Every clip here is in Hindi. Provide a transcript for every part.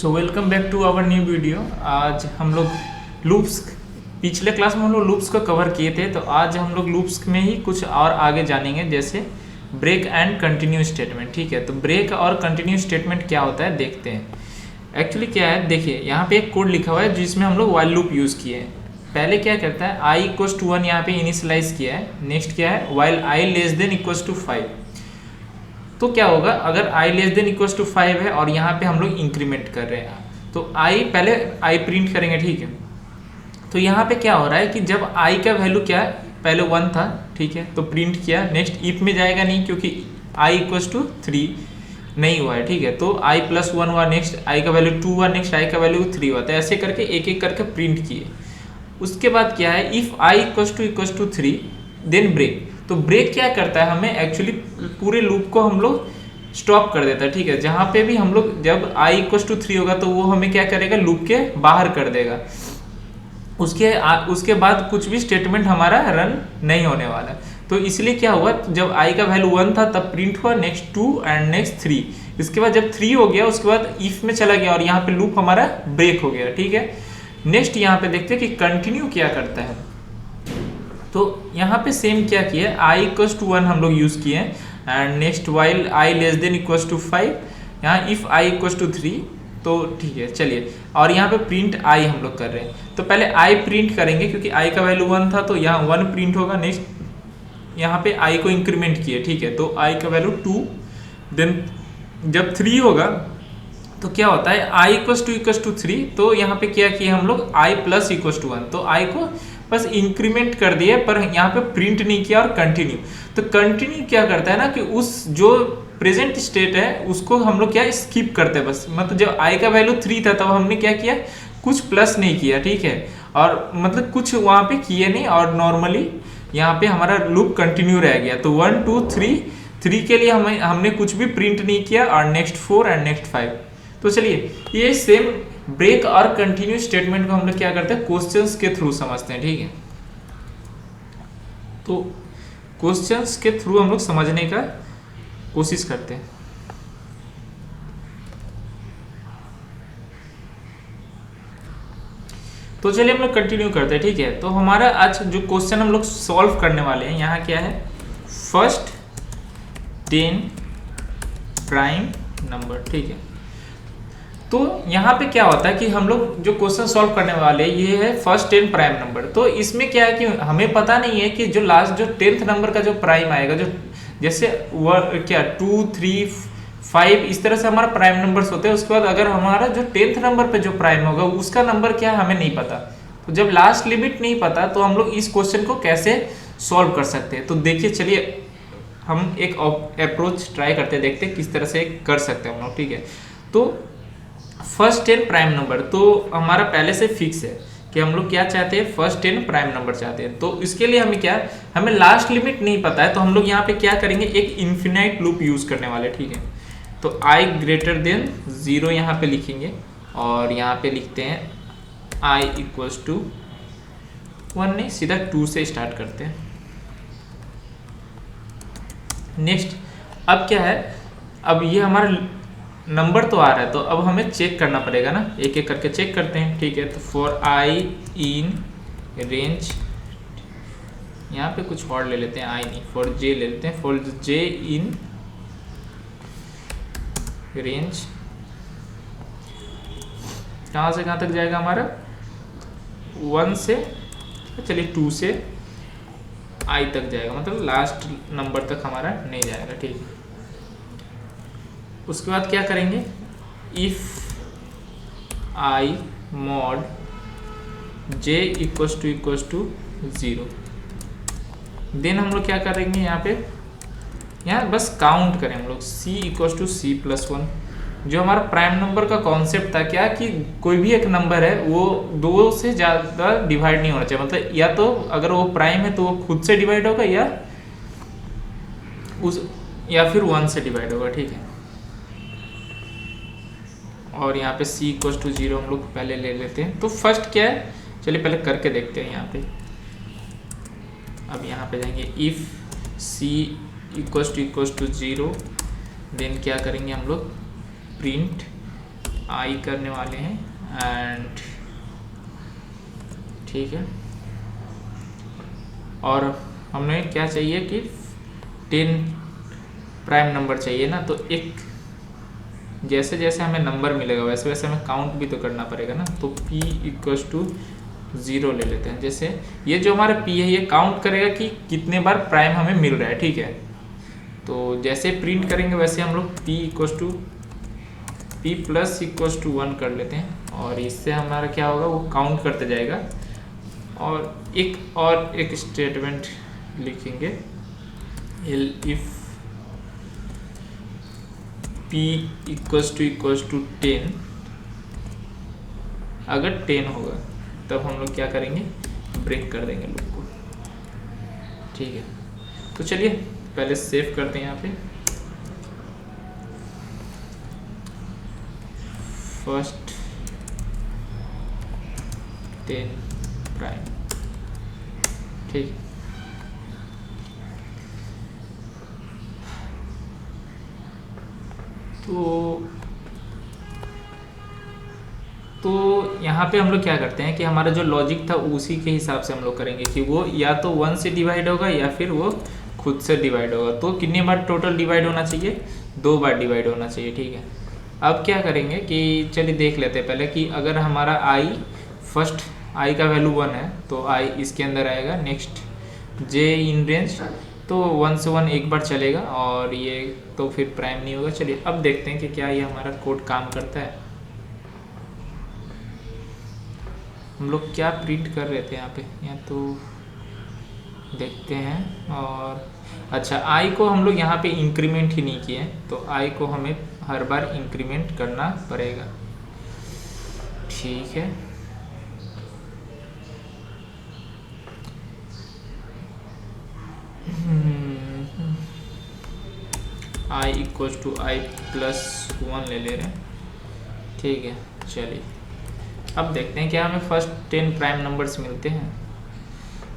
So welcome back to our new video. आज हम लोग लूप्स, पिछले क्लास में हम लोग लूप्स को कवर किए थे, तो आज हम लोग लूप्स में ही कुछ और आगे जानेंगे, जैसे ब्रेक एंड कंटिन्यू स्टेटमेंट। ठीक है, तो ब्रेक और कंटिन्यू स्टेटमेंट क्या होता है देखते हैं। एक्चुअली क्या है, देखिए यहाँ पे एक कोड लिखा हुआ है जिसमें हम लोग वाइल लूप यूज़ किए हैं। पहले क्या करता है, आई इक्वल्स टू 1 यहाँ पे इनिशियलाइज किया है। नेक्स्ट क्या है, while I less than equals to 5। तो क्या होगा, अगर i less than equals to 5 है और यहाँ पे हम लोग इंक्रीमेंट कर रहे हैं, तो i पहले i प्रिंट करेंगे। ठीक है, तो यहाँ पे क्या हो रहा है कि जब i का वैल्यू क्या है, पहले 1 था, ठीक है, तो प्रिंट किया। नेक्स्ट इफ में जाएगा नहीं, क्योंकि i इक्वल्स टू 3 नहीं हुआ है। ठीक है, तो i प्लस 1 हुआ, नेक्स्ट i का वैल्यू 2 हुआ, नेक्स्ट i का वैल्यू 3 हुआ। तो ऐसे करके एक एक करके प्रिंट किए। उसके बाद क्या है, if i equals to 3 then break. तो ब्रेक क्या करता है, हमें एक्चुअली पूरे लूप को हम लोग स्टॉप कर देता है। ठीक है, जहाँ पे भी हम लोग जब i इक्वल्स टू 3 होगा तो वो हमें क्या करेगा, लूप के बाहर कर देगा। उसके बाद कुछ भी स्टेटमेंट हमारा रन नहीं होने वाला। तो इसलिए क्या हुआ, जब i का वैल्यू 1 था तब प्रिंट हुआ, नेक्स्ट 2 एंड नेक्स्ट 3। इसके बाद जब 3 हो गया उसके बाद इफ में चला गया और यहाँ पे लूप हमारा ब्रेक हो गया। ठीक है, नेक्स्ट यहाँ पे देखते हैं कि कंटिन्यू क्या करता है। तो यहाँ पे सेम क्या किया, i इक्वल्स टू 1 हम लोग यूज़ किए and next while i less than equals to 5, यहाँ इफ i इक्वल्स टू 3। तो ठीक है, चलिए, और यहाँ पे प्रिंट i हम लोग कर रहे हैं। तो पहले i प्रिंट करेंगे, क्योंकि i का वैल्यू 1 था तो यहाँ 1 प्रिंट होगा। नेक्स्ट यहाँ पे i को इंक्रीमेंट किए। ठीक है, तो i का वैल्यू 2, देन जब 3 होगा तो क्या होता है, i इक्वल्स टू 3। तो यहाँ पे क्या किया हम लोग, i प्लस इक्वल्स टू 1। तो i को बस इंक्रीमेंट कर दिए, पर यहाँ पे प्रिंट नहीं किया। और कंटिन्यू, तो कंटिन्यू क्या करता है ना कि उस जो प्रेजेंट स्टेट है उसको हम लोग क्या स्किप करते हैं बस। मतलब जब i का वैल्यू 3 था तब हमने क्या किया, कुछ प्लस नहीं किया। ठीक है, और मतलब कुछ वहाँ पे किए नहीं, और नॉर्मली यहाँ पे हमारा लूप कंटिन्यू रह गया। तो 1 2 3 के लिए हमने कुछ भी प्रिंट नहीं किया, और नेक्स्ट 4 एंड नेक्स्ट 5। तो चलिए, ये सेम ब्रेक और कंटिन्यू स्टेटमेंट को हम लोग क्या करते हैं, क्वेश्चंस के थ्रू समझते हैं। ठीक है, तो क्वेश्चंस के थ्रू हम लोग समझने का कोशिश करते हैं। तो चलिए हम लोग कंटिन्यू करते हैं। ठीक है, तो हमारा आज जो क्वेश्चन हम लोग सॉल्व करने वाले हैं, यहाँ क्या है, फर्स्ट 10 प्राइम नंबर। ठीक है, तो यहाँ पे क्या होता है कि हम लोग जो क्वेश्चन सॉल्व करने वाले हैं ये है फर्स्ट 10 प्राइम नंबर। तो इसमें क्या है कि हमें पता नहीं है कि जो लास्ट जो 10th नंबर का जो प्राइम आएगा, जो जैसे क्या 2 3 5 इस तरह से हमारा प्राइम नंबर्स होते हैं। उसके बाद अगर हमारा जो 10th नंबर पे जो प्राइम होगा उसका नंबर क्या है हमें नहीं पता। तो जब लास्ट लिमिट नहीं पता तो हम लोग इस क्वेश्चन को कैसे सॉल्व कर सकते हैं। तो देखिए, चलिए हम एक अप्रोच ट्राई करते हैं, देखते हैं किस तरह से कर सकते हैं हम लोग। ठीक है, तो फर्स्ट 10 प्राइम नंबर तो हमारा पहले से फिक्स है कि हम लोग क्या चाहते हैं, फर्स्ट 10 प्राइम नंबर चाहते हैं। तो इसके लिए हमें क्या, हमें लास्ट लिमिट नहीं पता है, तो हम लोग यहाँ पे क्या करेंगे, एक इन्फिनाइट लूप यूज करने वाले। ठीक है, तो i ग्रेटर देन 0 यहाँ पे लिखेंगे, और यहाँ पे लिखते हैं i इक्वल्स टू 1 नहीं, सीधा 2 से स्टार्ट करते हैं। नेक्स्ट, अब क्या है, अब ये हमारा नंबर तो आ रहा है, तो अब हमें चेक करना पड़ेगा ना, एक एक करके चेक करते हैं। ठीक है, तो फॉर i इन रेंज, यहाँ पे कुछ और ले लेते हैं, i नहीं, फॉर j ले लेते हैं, फॉर j इन रेंज कहाँ से कहाँ तक जाएगा हमारा, 1 से, चलिए 2 से i तक जाएगा, मतलब लास्ट नंबर तक हमारा नहीं जाएगा। ठीक है, उसके बाद क्या करेंगे, if i mod j equals to 0, then हम लोग क्या करेंगे, यहाँ बस काउंट करें हम लोग, c equals to c plus 1। जो हमारा प्राइम नंबर का कॉन्सेप्ट था क्या, कि कोई भी एक नंबर है वो 2 से ज़्यादा डिवाइड नहीं होना चाहिए। मतलब या तो अगर वो प्राइम है तो वो खुद से डिवाइड होगा, या फिर 1 से डिवाइड होगा। ठीक है, और यहाँ पे c इक्वल्स टू 0 हम लोग पहले ले लेते हैं। तो फर्स्ट क्या है, चलिए पहले करके देखते हैं यहाँ पे। अब यहाँ पे जाएंगे, if c equals to 0, then क्या करेंगे हम लोग, प्रिंट आई करने वाले हैं एंड ठीक है, और हमें क्या चाहिए कि 10 प्राइम नंबर चाहिए ना, तो एक जैसे जैसे हमें नंबर मिलेगा वैसे वैसे हमें काउंट भी तो करना पड़ेगा ना। तो p इक्वल्स टू 0 ले लेते हैं। जैसे ये जो हमारा p है ये काउंट करेगा कि कितने बार प्राइम हमें मिल रहा है, ठीक है। तो जैसे प्रिंट करेंगे वैसे हम लोग p equals to p plus equals to 1 कर लेते हैं, और इससे हमारा क्या होगा वो काउंट करते जाएगा। और एक स्टेटमेंट लिखेंगे, इफ p इक्वल्स टू 10, अगर 10 होगा तब हम लोग क्या करेंगे, ब्रेक कर देंगे लूप को, ठीक है। तो चलिए पहले सेव करते हैं यहाँ पे, फर्स्ट 10 प्राइम, ठीक। तो यहाँ पे हम लोग क्या करते हैं कि हमारा जो लॉजिक था उसी के हिसाब से हम लोग करेंगे कि वो या तो 1 से डिवाइड होगा या फिर वो खुद से डिवाइड होगा। तो कितनी बार टोटल डिवाइड होना चाहिए, 2 बार डिवाइड होना चाहिए, ठीक है। अब क्या करेंगे कि चलिए देख लेते हैं पहले कि अगर हमारा आई फर्स्ट आई का वैल्यू 1 है तो आई इसके अंदर आएगा, नेक्स्ट जे इन रेंज, तो 1 से 1 एक बार चलेगा और ये तो फिर प्राइम नहीं होगा। चलिए अब देखते हैं कि क्या ये हमारा कोड काम करता है। हम लोग क्या प्रिंट कर रहे थे यहाँ पे, या तो देखते हैं। और अच्छा, आई को हम लोग यहाँ पे इंक्रीमेंट ही नहीं किए, तो आई को हमें हर बार इंक्रीमेंट करना पड़ेगा, ठीक है। I equals to I plus 1 ले रहे हैं, ठीक है। चलिए अब देखते हैं क्या हमें फर्स्ट 10 प्राइम नंबर्स मिलते हैं।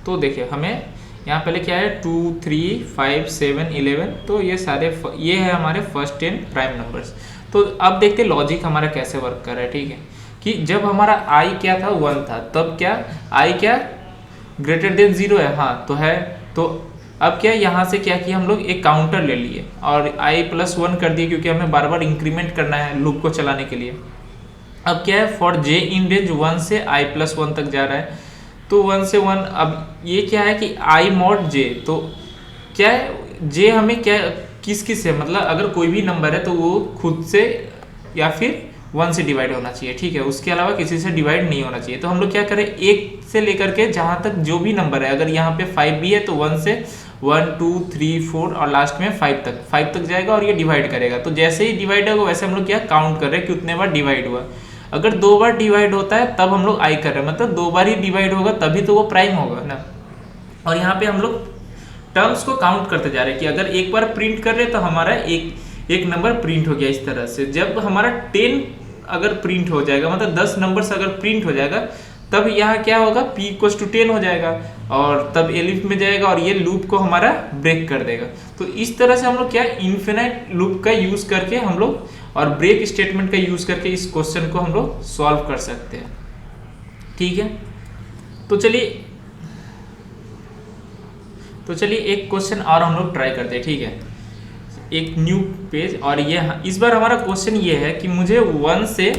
तो देखिए हमें यहाँ पहले क्या है 2, 3, 5, 7, 11, तो ये सारे ये है हमारे फर्स्ट 10 प्राइम नंबर्स। तो अब देखते हैं लॉजिक हमारा कैसे वर्क कर रहा है, ठीक है। कि जब हमारा आई क्या था 1 था, तब क्या आई क्या ग्रेटर देन 0 है, हाँ तो है। तो अब क्या यहाँ से क्या किया हम लोग, एक काउंटर ले लिए और आई प्लस 1 कर दिए, क्योंकि हमें बार बार इंक्रीमेंट करना है लूप को चलाने के लिए। अब क्या है, फॉर जे इन रेंज 1 से आई प्लस 1 तक जा रहा है, तो 1 से 1। अब ये क्या है कि आई मॉड जे, तो क्या है जे हमें क्या किस किस से, मतलब अगर कोई भी नंबर है तो वो खुद से या फिर 1 से डिवाइड होना चाहिए, ठीक है। उसके अलावा किसी से डिवाइड नहीं होना चाहिए। तो हम लोग क्या करें, 1 से लेकर के जहाँ तक जो भी नंबर है, अगर यहाँ पे 5 भी है तो 1 से 1, 2, 3, 4 और लास्ट में 5 तक जाएगा और ये डिवाइड करेगा। तो जैसे ही डिवाइड होगा वैसे हम लोग क्या काउंट कर रहे हैं कि उतने बार डिवाइड हुआ। अगर 2 बार डिवाइड होता है तब हम लोग आई कर रहे हैं, मतलब 2 बार ही डिवाइड होगा तभी तो वो प्राइम होगा ना। और यहाँ पे हम लोग टर्म्स को काउंट करते जा रहे हैं कि अगर एक बार प्रिंट कर रहे हैं तो हमारा एक नंबर प्रिंट हो गया इस तरह से। जब हमारा 10 अगर प्रिंट हो जाएगा, मतलब 10 नंबर से अगर प्रिंट हो जाएगा, तब यहाँ क्या होगा, p इक्वल्स टू 10 हो जाएगा और तब एलिफ में जाएगा और ये लूप को हमारा ब्रेक कर देगा। तो इस तरह से हम लोग क्या इन्फिनाइट लूप का यूज करके हम लोग और ब्रेक स्टेटमेंट का यूज करके इस क्वेश्चन को हम लोग सॉल्व कर सकते हैं, ठीक है। तो चलिए एक क्वेश्चन और हम लोग ट्राई करते हैं, ठीक है। एक न्यू पेज, और ये इस बार हमारा क्वेश्चन ये है कि मुझे 1 से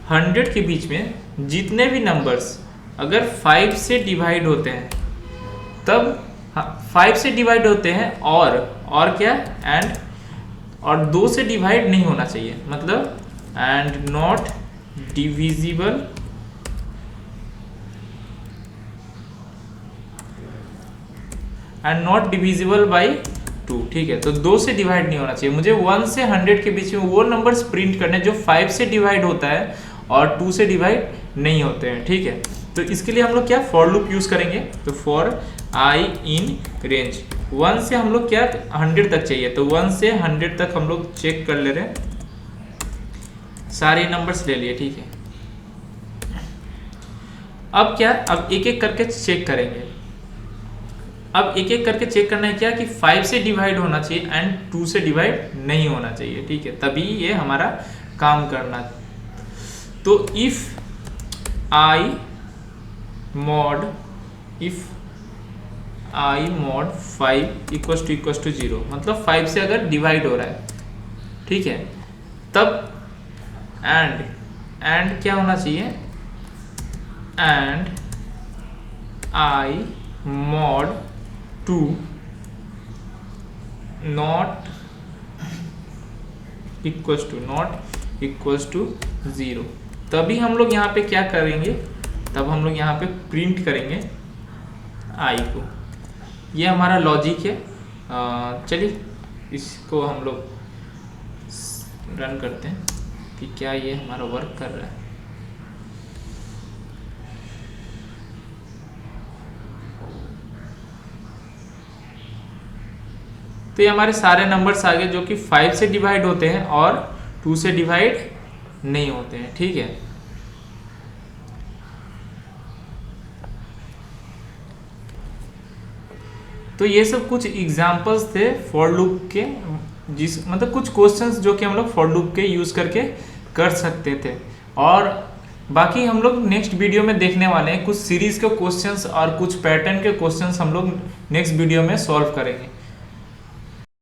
100 के बीच में जितने भी नंबर्स अगर 5 से डिवाइड होते हैं, तब 5 से डिवाइड होते हैं और क्या एंड और 2 से डिवाइड नहीं होना चाहिए, मतलब एंड नॉट डिविजिबल बाय 2, ठीक है। तो 2 से डिवाइड नहीं होना चाहिए। मुझे 1 से 100 के बीच में वो नंबर्स प्रिंट करने जो 5 से डिवाइड होता है और 2 से डिवाइड नहीं होते हैं, ठीक है। तो इसके लिए हम लोग क्या फॉर लूप यूज करेंगे। तो फॉर आई इन रेंज 1 से हम लोग क्या 100 तक चाहिए, तो 1 से 100 तक हम लोग चेक कर ले रहे हैं, सारे नंबर्स ले लिए, ठीक है। अब क्या, अब एक एक करके चेक करेंगे। अब एक एक करके चेक करना है क्या कि 5 से डिवाइड होना चाहिए एंड 2 से डिवाइड नहीं होना चाहिए, ठीक है, तभी ये हमारा काम करना। तो if I mod 5 equals to 0, मतलब 5 से अगर डिवाइड हो रहा है, ठीक है, तब एंड क्या होना चाहिए, and I mod 2 not equals to 0, तभी हम लोग यहाँ पे क्या करेंगे, तब हम लोग यहाँ पे प्रिंट करेंगे आई को। ये हमारा लॉजिक है। चलिए इसको हम लोग रन करते हैं कि क्या ये हमारा वर्क कर रहा है। तो ये हमारे सारे नंबर्स आ गए जो कि 5 से डिवाइड होते हैं और 2 से डिवाइड नहीं होते हैं, ठीक है। तो ये सब कुछ एग्जांपल्स थे फॉर लूप के, मतलब कुछ क्वेश्चंस जो कि हम लोग फॉर लूप के यूज करके कर सकते थे। और बाकी हम लोग नेक्स्ट वीडियो में देखने वाले हैं कुछ सीरीज के क्वेश्चंस और कुछ पैटर्न के क्वेश्चंस हम लोग नेक्स्ट वीडियो में सॉल्व करेंगे।